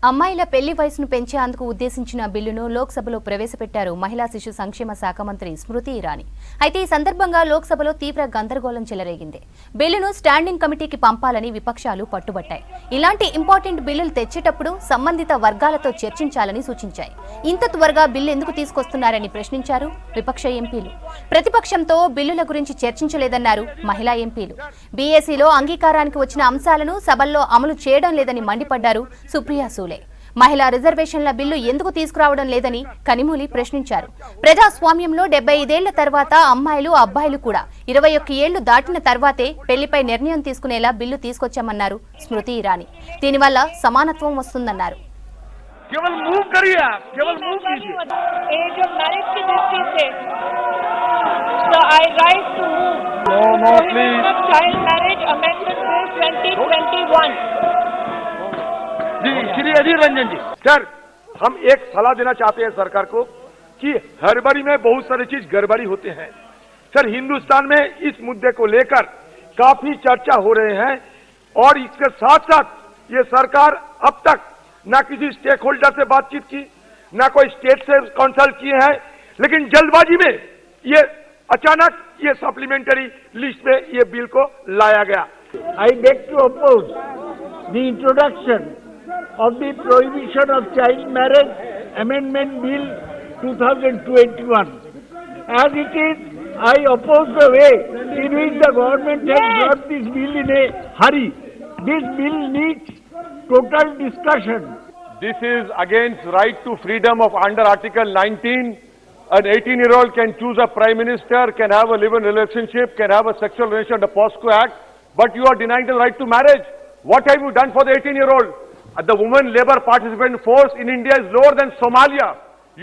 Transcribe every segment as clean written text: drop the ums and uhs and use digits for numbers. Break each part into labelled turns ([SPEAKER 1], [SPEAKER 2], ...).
[SPEAKER 1] అమ్మాయిల పెళ్లి వయసును పెంచేందుకు ఉద్దేశించిన బిల్లును లోక్సభలో ప్రవేశపెట్టారు మహిళా శిశు సంక్షేమ శాఖ మంత్రి స్మృతి ఇరానీ. అయితే ఈ సందర్భంగా లోక్సభలో తీవ్ర గందరగోళం చెలరేగింది. బిల్లును స్టాండింగ్ కమిటీకి పంపాలని విపక్షాలు పట్టుబట్టాయి. ఇలాంటి ఇంపార్టెంట్ బిల్లులు తెచ్చేటప్పుడు సంబంధిత వర్గాలతో చర్చించాలని సూచించాయి. ఇంత త్వరగా బిల్లు ఎందుకు తీసుకొస్తున్నారని ప్రశ్నించారు విపక్ష ఎంపీలు. ప్రతిపక్షంతో బిల్లుల గురించి చర్చించలేదన్నారు మహిళా ఎంపీలు. బీఏసీలో అంగీకారానికి వచ్చిన అంశాలను సభల్లో అమలు చేయడం లేదని మండిపడ్డారు సుప్రియా సూలే. మహిళా రిజర్వేషన్ల బిల్లు ఎందుకు తీసుకురావడం లేదని కనిమూలి ప్రశ్నించారు. ప్రజాస్వామ్యంలో 75 ఏళ్ల తర్వాత అమ్మాయిలు అబ్బాయిలు కూడా 21 ఏళ్లు దాటిన తర్వాతే పెళ్లిపై నిర్ణయం తీసుకునేలా బిల్లు తీసుకొచ్చామన్నారు స్మృతి ఇరానీ. దీనివల్ల సమానత్వం వస్తుందన్నారు.
[SPEAKER 2] केवल मूव करिए आप, केवल मूव कीजिए।
[SPEAKER 3] एज ऑफ मैरिज की दृष्टि से so I rise to move
[SPEAKER 2] no please
[SPEAKER 3] child marriage amendment bill 2021।
[SPEAKER 2] Ji Shri Adhir Ranjan ji sir, हम एक सलाह देना चाहते हैं सरकार को कि हड़बड़ी में बहुत सारी चीज गड़बड़ी होते हैं। सर, हिंदुस्तान में इस मुद्दे को लेकर काफी चर्चा हो रहे हैं और इसके साथ साथ ये सरकार अब तक ना किसी स्टेक होल्डर से बातचीत की, ना कोई स्टेट से कंसल्ट किए हैं, लेकिन जल्दबाजी में ये अचानक ये सप्लीमेंट्री लिस्ट में ये बिल को लाया गया।
[SPEAKER 4] I beg to oppose the introduction of the Prohibition of Child Marriage Amendment Bill 2021. As it is, I oppose the way in which the government has brought this bill in a hurry. This bill needs total discussion.
[SPEAKER 5] This is against right to freedom of under Article 19. An 18-year-old can choose a prime minister, can have a live-in relationship, can have a sexual relation under POSCO Act, but you are denying the right to marriage. What have you done for the 18-year-old? The women labor participant force in India is lower than Somalia.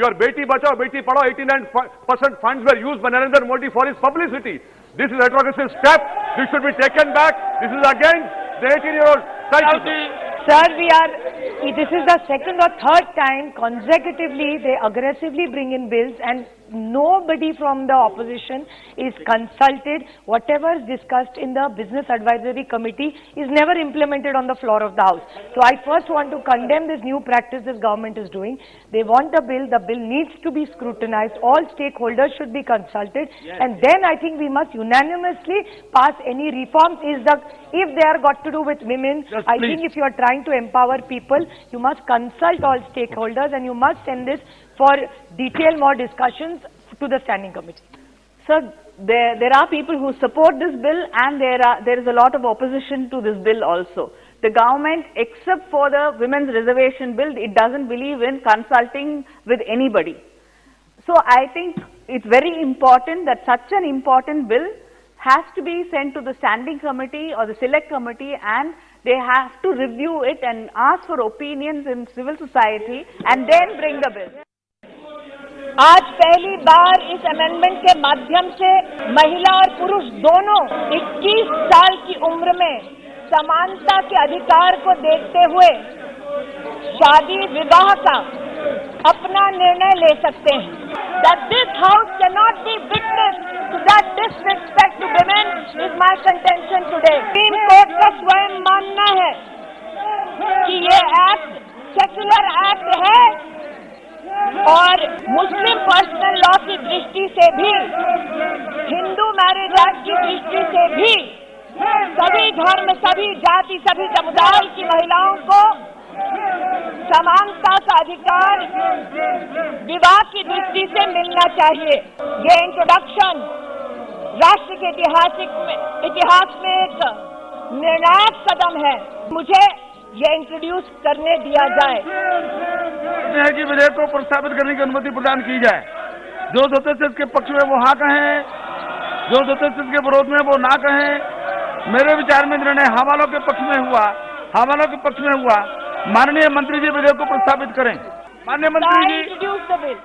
[SPEAKER 5] Your Beti Bachao, Beti Padhao, 89% funds were used by Narendra Modi for his publicity. This is a retrogressive step. This should be taken back. This is against the 18-year-old. Thank you.
[SPEAKER 3] Sir, this is the second or third time consecutively they aggressively bring in bills and nobody from the opposition is consulted. Whatever is discussed in the Business Advisory Committee is never implemented on the floor of the House. So I first want to condemn this new practice this government is doing. They want the bill needs to be scrutinized, all stakeholders should be consulted, and then I think we must unanimously pass any reforms. If they are got to do with women, I think if you are trying to empower people, you must consult all stakeholders and you must send this for detailed more discussions to the standing committee.
[SPEAKER 6] Sir, there are people who support this bill and there is a lot of opposition to this bill also. The government, except for the women's reservation bill, it doesn't believe in consulting with anybody. So I think it's very important that such an important bill has to be sent to the standing committee or the select committee, and they have to review it and ask for opinions in civil society and then bring the bill.
[SPEAKER 3] आज पहली बार इस amendment के माध्यम से महिला और पुरुष दोनों 21 साल की उम्र में समानता के अधिकार को देखते हुए शादी विवाह का अपना निर्णय ले सकते हैं. That this house cannot be witness to that disrespect to women is my contention today. Supreme court का स्वयं मानना है कि ये एक्ट सेक्युलर एक्ट है और मुस्लिम पर्सनल लॉ की दृष्टि से भी, हिंदू मैरिज एक्ट की दृष्टि से भी सभी धर्म, सभी जाति, सभी समुदाय की महिलाओं को समानता का अधिकार विवाह की दृष्टि से मिलना चाहिए. ये इंट्रोडक्शन राष्ट्र के इतिहास में एक निर्णायक कदम है. मुझे ये इंट्रोड्यूस करने दिया जाए.
[SPEAKER 2] कि विधेयक को प्रस्तावित करने की अनुमति प्रदान की जाए. जो सदस्य इसके पक्ष में वो हाँ कहें, जो सदस्य इसके विरोध में वो ना कहें. मेरे विचार में निर्णय हाँ वालों के पक्ष में हुआ, हाँ वालों के पक्ष में हुआ. माननीय मंत्री जी विधेयक को प्रस्तावित करें. माननीय मंत्री जी,
[SPEAKER 3] इंट्रोड्यूस द बिल.